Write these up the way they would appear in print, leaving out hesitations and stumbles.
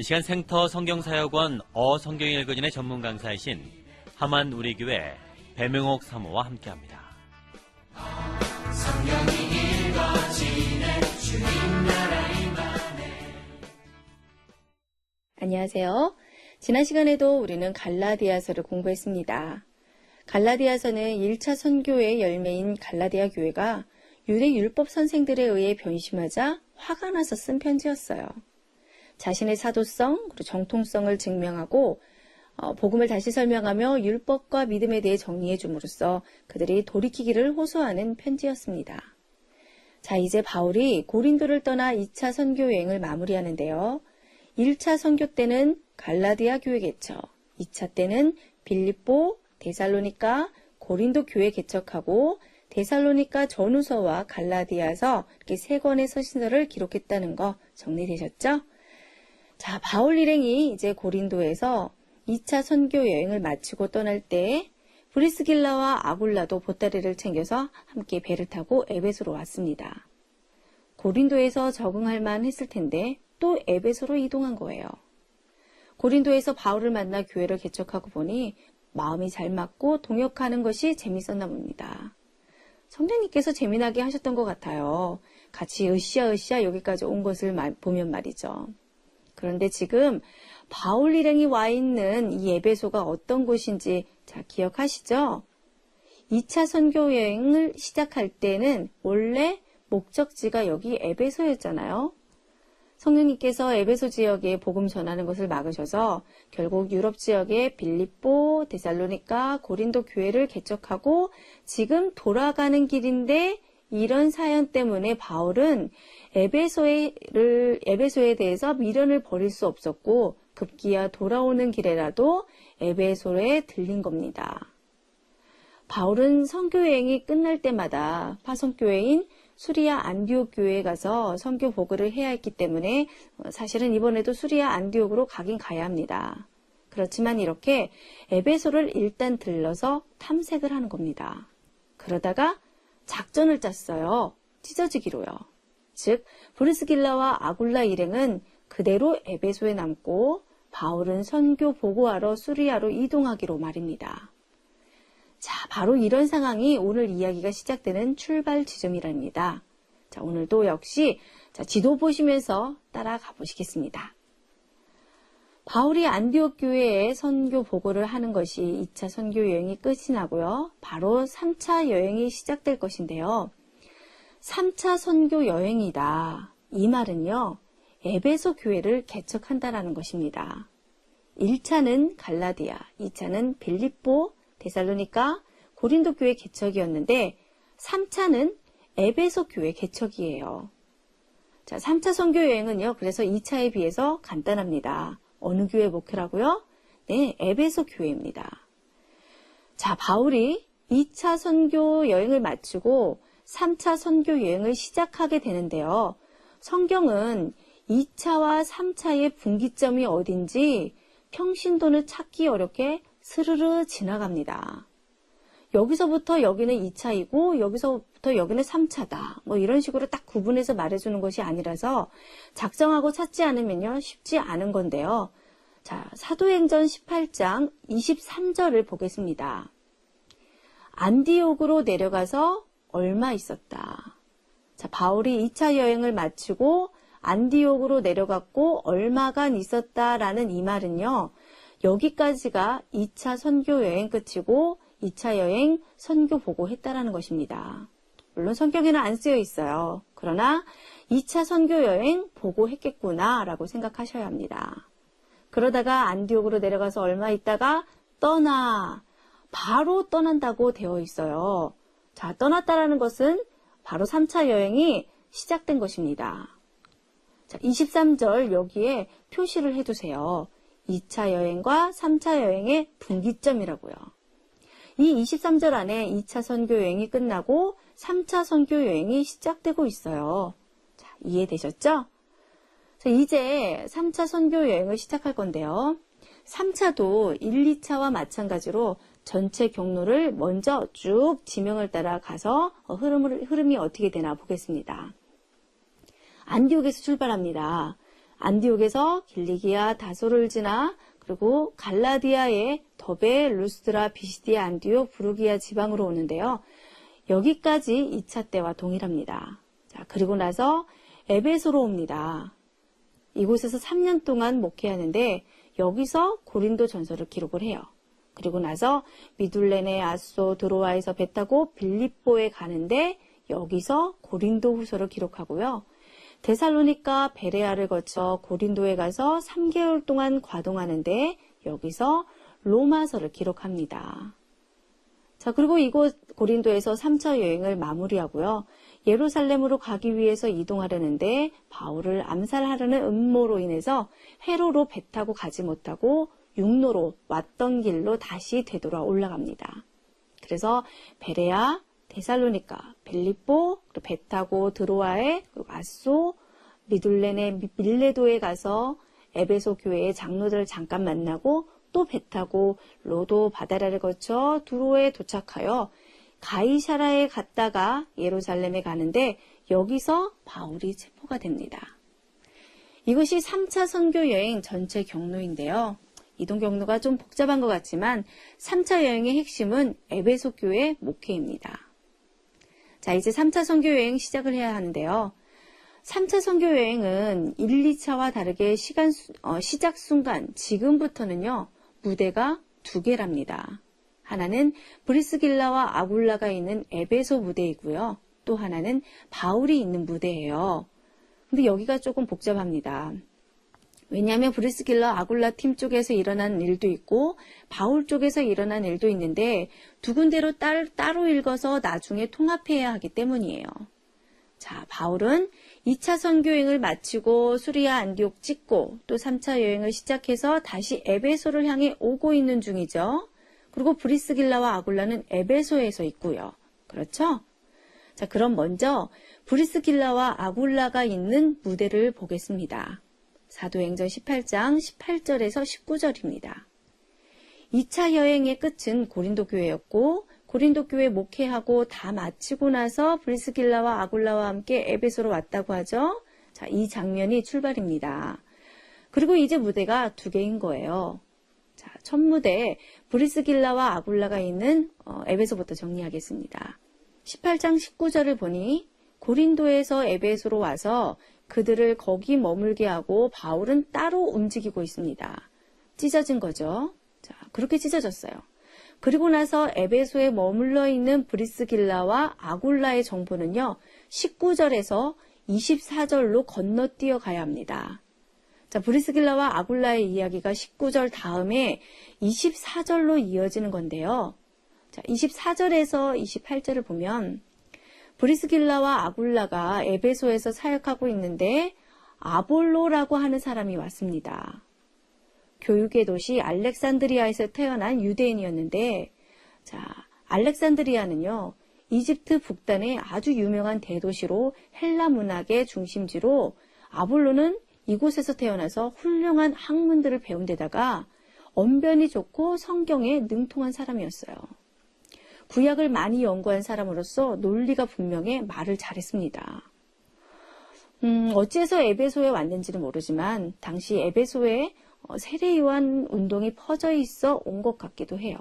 이 시간 생터 성경사역원 성경 읽어진의 전문 강사이신 하만 우리교회 배명옥 사모와 함께합니다. 성경이 읽어지는 주님 나라의 만에. 안녕하세요. 지난 시간에도 우리는 갈라디아서를 공부했습니다. 갈라디아서는 1차 선교의 열매인 갈라디아 교회가 유대 율법 선생들에 의해 변심하자 화가 나서 쓴 편지였어요. 자신의 사도성, 그리고 정통성을 증명하고 복음을 다시 설명하며 율법과 믿음에 대해 정리해 줌으로써 그들이 돌이키기를 호소하는 편지였습니다. 자, 이제 바울이 고린도를 떠나 2차 선교 여행을 마무리하는데요. 1차 선교 때는 갈라디아 교회 개척, 2차 때는 빌립보, 데살로니가, 고린도 교회 개척하고 데살로니가 전후서와 갈라디아서 이렇게 3권의 서신서를 기록했다는 거 정리되셨죠? 자, 바울 일행이 이제 고린도에서 2차 선교 여행을 마치고 떠날 때 브리스길라와 아굴라도 보따리를 챙겨서 함께 배를 타고 에베소로 왔습니다. 고린도에서 적응할 만했을 텐데 또 에베소로 이동한 거예요. 고린도에서 바울을 만나 교회를 개척하고 보니 마음이 잘 맞고 동역하는 것이 재밌었나 봅니다. 성령님께서 재미나게 하셨던 것 같아요. 같이 으쌰으쌰 여기까지 온 것을 보면 말이죠. 그런데 지금 바울 일행이 와 있는 이 에베소가 어떤 곳인지 잘 기억하시죠? 2차 선교 여행을 시작할 때는 원래 목적지가 여기 에베소였잖아요. 성령님께서 에베소 지역에 복음 전하는 것을 막으셔서 결국 유럽 지역에 빌립보, 데살로니가, 고린도 교회를 개척하고 지금 돌아가는 길인데 이런 사연 때문에 바울은 에베소에 대해서 미련을 버릴 수 없었고 급기야 돌아오는 길에라도 에베소에 들린 겁니다. 바울은 선교여행이 끝날 때마다 파송교회인 수리아 안디옥 교회에 가서 선교 보고를 해야 했기 때문에 사실은 이번에도 수리아 안디옥으로 가긴 가야 합니다. 그렇지만 이렇게 에베소를 일단 들러서 탐색을 하는 겁니다. 그러다가 작전을 짰어요. 찢어지기로요. 즉 브리스길라와 아굴라 일행은 그대로 에베소에 남고 바울은 선교 보고하러 수리아로 이동하기로 말입니다. 자, 바로 이런 상황이 오늘 이야기가 시작되는 출발 지점이랍니다. 자, 오늘도 역시 지도 보시면서 따라가 보시겠습니다. 바울이 안디옥 교회에 선교 보고를 하는 것이 2차 선교 여행이 끝이 나고요. 바로 3차 여행이 시작될 것인데요. 3차 선교 여행이다. 이 말은요. 에베소 교회를 개척한다라는 것입니다. 1차는 갈라디아, 2차는 빌립보, 데살로니가, 고린도 교회 개척이었는데 3차는 에베소 교회 개척이에요. 자, 3차 선교 여행은요. 그래서 2차에 비해서 간단합니다. 어느 교회 목회라고요? 네, 에베소 교회입니다. 자, 바울이 2차 선교 여행을 마치고 3차 선교 여행을 시작하게 되는데요. 성경은 2차와 3차의 분기점이 어딘지 평신도는 찾기 어렵게 스르르 지나갑니다. 여기서부터 여기는 2차이고 여기서부터 여기는 3차다. 뭐 이런 식으로 딱 구분해서 말해주는 것이 아니라서 작정하고 찾지 않으면요 쉽지 않은 건데요. 자, 사도행전 18장 23절을 보겠습니다. 안디옥으로 내려가서 얼마 있었다. 자, 바울이 2차 여행을 마치고 안디옥으로 내려갔고 얼마간 있었다라는 이 말은요. 여기까지가 2차 선교 여행 끝이고 2차 여행 선교 보고했다라는 것입니다. 물론 성경에는 안 쓰여 있어요. 그러나 2차 선교 여행 보고했겠구나 라고 생각하셔야 합니다. 그러다가 안디옥으로 내려가서 얼마 있다가 바로 떠난다고 되어 있어요. 자, 떠났다라는 것은 바로 3차 여행이 시작된 것입니다. 자, 23절 여기에 표시를 해두세요. 2차 여행과 3차 여행의 분기점이라고요. 이 23절 안에 2차 선교 여행이 끝나고 3차 선교 여행이 시작되고 있어요. 자, 이해되셨죠? 자, 이제 3차 선교 여행을 시작할 건데요. 3차도 1, 2차와 마찬가지로 전체 경로를 먼저 쭉 지명을 따라 가서 흐름이 어떻게 되나 보겠습니다. 안디옥에서 출발합니다. 안디옥에서 길리기아 다소를 지나 그리고 갈라디아의 더베, 루스드라, 비시디아, 안디옥, 부르기아 지방으로 오는데요. 여기까지 2차 때와 동일합니다. 자, 그리고 나서 에베소로 옵니다. 이곳에서 3년 동안 목회하는데 여기서 고린도 전서를 기록을 해요. 그리고 나서 미둘레네, 아소, 드로아에서 배 타고 빌립보에 가는데 여기서 고린도 후서를 기록하고요. 데살로니가, 베레아를 거쳐 고린도에 가서 3개월 동안 과동하는데 여기서 로마서를 기록합니다. 자, 그리고 이곳 고린도에서 3차 여행을 마무리하고요. 예루살렘으로 가기 위해서 이동하려는데 바울을 암살하려는 음모로 인해서 회로로 배 타고 가지 못하고 육로로 왔던 길로 다시 되돌아 올라갑니다. 그래서 베레아, 데살로니가, 빌립보, 그리고 배 타고 드로아에, 그리고 아소, 미둘레네, 밀레도에 가서 에베소 교회의 장로들을 잠깐 만나고 또 배 타고 로도 바다라를 거쳐 두로에 도착하여 가이사라에 갔다가 예루살렘에 가는데 여기서 바울이 체포가 됩니다. 이것이 3차 선교 여행 전체 경로인데요. 이동 경로가 좀 복잡한 것 같지만 3차 여행의 핵심은 에베소 교회 목회입니다. 자, 이제 3차 선교 여행 시작을 해야 하는데요. 3차 선교 여행은 1, 2차와 다르게 시작 순간 지금부터는요. 무대가 2개랍니다. 하나는 브리스길라와 아굴라가 있는 에베소 무대이고요. 또 하나는 바울이 있는 무대예요. 근데 여기가 조금 복잡합니다. 왜냐하면 브리스길라, 아굴라 팀 쪽에서 일어난 일도 있고 바울 쪽에서 일어난 일도 있는데 두 군데로 따로 읽어서 나중에 통합해야 하기 때문이에요. 자, 바울은 2차 선교여행을 마치고 수리아 안디옥 찍고 또 3차 여행을 시작해서 다시 에베소를 향해 오고 있는 중이죠. 그리고 브리스길라와 아굴라는 에베소에서 있고요. 그렇죠? 자, 그럼 먼저 브리스길라와 아굴라가 있는 무대를 보겠습니다. 사도행전 18장 18절에서 19절입니다. 2차 여행의 끝은 고린도 교회였고 고린도 교회 목회하고 다 마치고 나서 브리스길라와 아굴라와 함께 에베소로 왔다고 하죠. 자, 이 장면이 출발입니다. 그리고 이제 무대가 2개인 거예요. 자, 첫 무대 브리스길라와 아굴라가 있는 에베소부터 정리하겠습니다. 18장 19절을 보니 고린도에서 에베소로 와서 그들을 거기 머물게 하고 바울은 따로 움직이고 있습니다. 찢어진 거죠. 자, 그렇게 찢어졌어요. 그리고 나서 에베소에 머물러 있는 브리스길라와 아굴라의 정보는요. 19절에서 24절로 건너뛰어 가야 합니다. 자, 브리스길라와 아굴라의 이야기가 19절 다음에 24절로 이어지는 건데요. 자, 24절에서 28절을 보면 브리스길라와 아굴라가 에베소에서 사역하고 있는데 아볼로라고 하는 사람이 왔습니다. 교육의 도시 알렉산드리아에서 태어난 유대인이었는데, 자, 알렉산드리아는요, 이집트 북단의 아주 유명한 대도시로 헬라 문학의 중심지로 아볼로는 이곳에서 태어나서 훌륭한 학문들을 배운 데다가 언변이 좋고 성경에 능통한 사람이었어요. 구약을 많이 연구한 사람으로서 논리가 분명해 말을 잘했습니다. 어째서 에베소에 왔는지는 모르지만 당시 에베소에 세례요한 운동이 퍼져 있어 온 것 같기도 해요.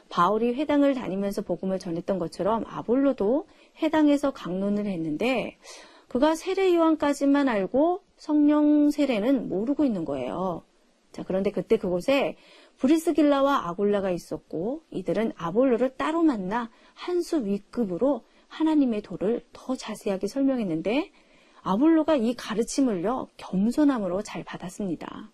바울이 회당을 다니면서 복음을 전했던 것처럼 아볼로도 회당에서 강론을 했는데 그가 세례요한까지만 알고 성령 세례는 모르고 있는 거예요. 자, 그런데 그때 그곳에 브리스길라와 아굴라가 있었고 이들은 아볼로를 따로 만나 한 수 윗급으로 하나님의 도를 더 자세하게 설명했는데 아볼로가 이 가르침을요 겸손함으로 잘 받았습니다.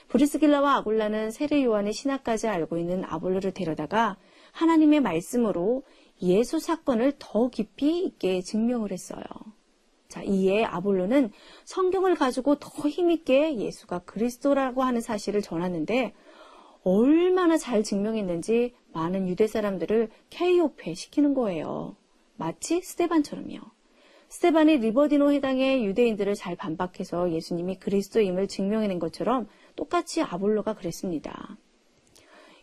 브리스길라와 아굴라는 세례 요한의 신학까지 알고 있는 아볼로를 데려다가 하나님의 말씀으로 예수 사건을 더 깊이 있게 증명을 했어요. 자, 이에 아볼로는 성경을 가지고 더 힘있게 예수가 그리스도라고 하는 사실을 전하는데 얼마나 잘 증명했는지 많은 유대 사람들을 KO패 시키는 거예요. 마치 스데반처럼요. 스데반이 리버디노 회당의 유대인들을 잘 반박해서 예수님이 그리스도임을 증명해낸 것처럼 똑같이 아볼로가 그랬습니다.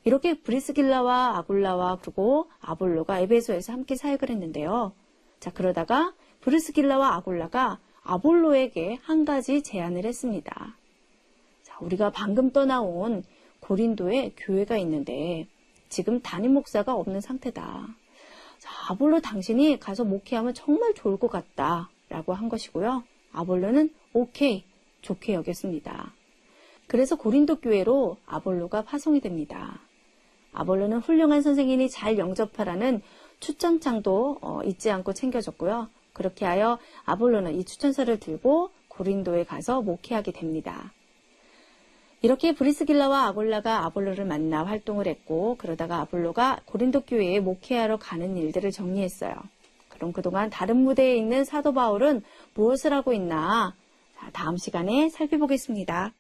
이렇게 브리스길라와 아굴라와 그리고 아볼로가 에베소에서 함께 사역을 했는데요. 자, 그러다가 브리스길라와 아굴라가 아볼로에게 한 가지 제안을 했습니다. 자, 우리가 방금 떠나온 고린도에 교회가 있는데 지금 담임 목사가 없는 상태다. 자, 아볼로 당신이 가서 목회하면 정말 좋을 것 같다 라고 한 것이고요. 아볼로는 오케이, 좋게 여겼습니다. 그래서 고린도 교회로 아볼로가 파송이 됩니다. 아볼로는 훌륭한 선생님이 잘 영접하라는 추천장도 잊지 않고 챙겨줬고요. 그렇게 하여 아볼로는 이 추천서를 들고 고린도에 가서 목회하게 됩니다. 이렇게 브리스길라와 아굴라가 아볼로를 만나 활동을 했고 그러다가 아볼로가 고린도 교회에 목회하러 가는 일들을 정리했어요. 그럼 그동안 다른 무대에 있는 사도 바울은 무엇을 하고 있나? 자, 다음 시간에 살펴보겠습니다.